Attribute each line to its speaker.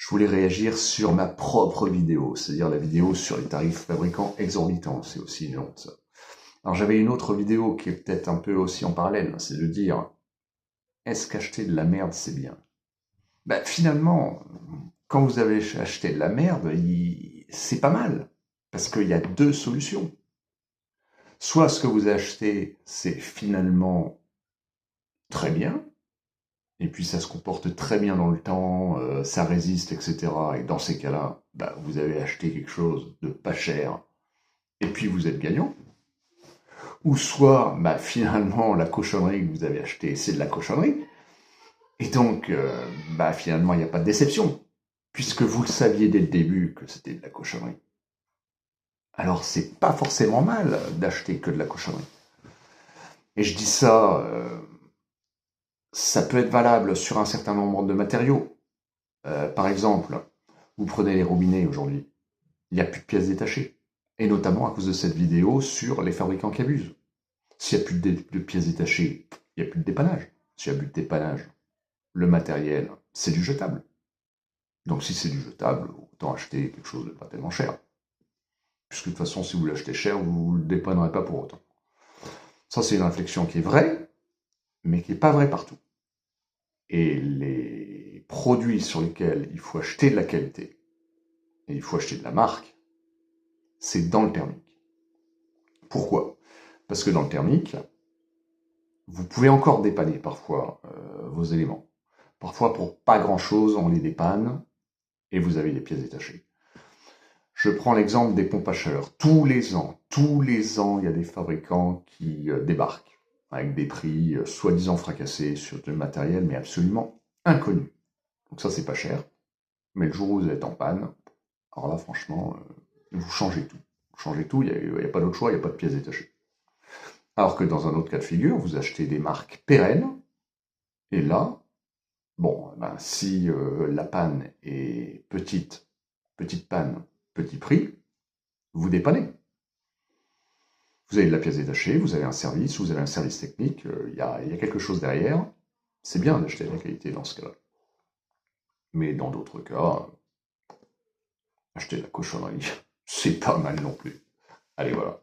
Speaker 1: voulais réagir sur ma propre vidéo, c'est-à-dire la vidéo sur les tarifs fabricants exorbitants. C'est aussi une honte, ça. Alors j'avais une autre vidéo qui est peut-être un peu aussi en parallèle, c'est de dire, est-ce qu'acheter de la merde, c'est bien? Ben, finalement, quand vous avez acheté de la merde, c'est pas mal, parce qu'il y a deux solutions. Soit ce que vous achetez, c'est finalement très bien, et puis ça se comporte très bien dans le temps, ça résiste, etc. Et dans ces cas-là, bah, vous avez acheté quelque chose de pas cher, et puis vous êtes gagnant. Ou soit, bah, finalement, la cochonnerie que vous avez achetée, c'est de la cochonnerie, et donc, bah, finalement, il n'y a pas de déception, puisque vous le saviez dès le début que c'était de la cochonnerie. Alors, c'est pas forcément mal d'acheter que de la cochonnerie. Et je dis ça, ça peut être valable sur un certain nombre de matériaux. Par exemple, vous prenez les robinets aujourd'hui, il n'y a plus de pièces détachées. Et notamment à cause de cette vidéo sur les fabricants qui abusent. S'il n'y a plus de pièces détachées, il n'y a plus de dépannage. S'il n'y a plus de dépannage, le matériel, c'est du jetable. Donc si c'est du jetable, autant acheter quelque chose de pas tellement cher. Puisque de toute façon, si vous l'achetez cher, vous ne le dépannerez pas pour autant. Ça, c'est une réflexion qui est vraie, mais qui n'est pas vraie partout. Et les produits sur lesquels il faut acheter de la qualité, et il faut acheter de la marque, c'est dans le thermique. Pourquoi? Parce que dans le thermique, vous pouvez encore dépanner parfois vos éléments. Parfois, pour pas grand-chose, on les dépanne et vous avez les pièces détachées. Je prends l'exemple des pompes à chaleur. Tous les ans, il y a des fabricants qui débarquent avec des prix soi-disant fracassés sur du matériel, mais absolument inconnu. Donc ça, c'est pas cher. Mais le jour où vous êtes en panne, alors là, franchement, vous changez tout. Vous changez tout, il n'y a pas d'autre choix, il n'y a pas de pièces détachées. Alors que dans un autre cas de figure, vous achetez des marques pérennes, et là, bon, ben, si la panne est petite panne, petit prix, vous dépannez. Vous avez de la pièce détachée, vous avez un service technique, il y a quelque chose derrière. C'est bien d'acheter de la qualité dans ce cas-là. Mais dans d'autres cas, acheter de la cochonnerie, c'est pas mal non plus. Allez, voilà.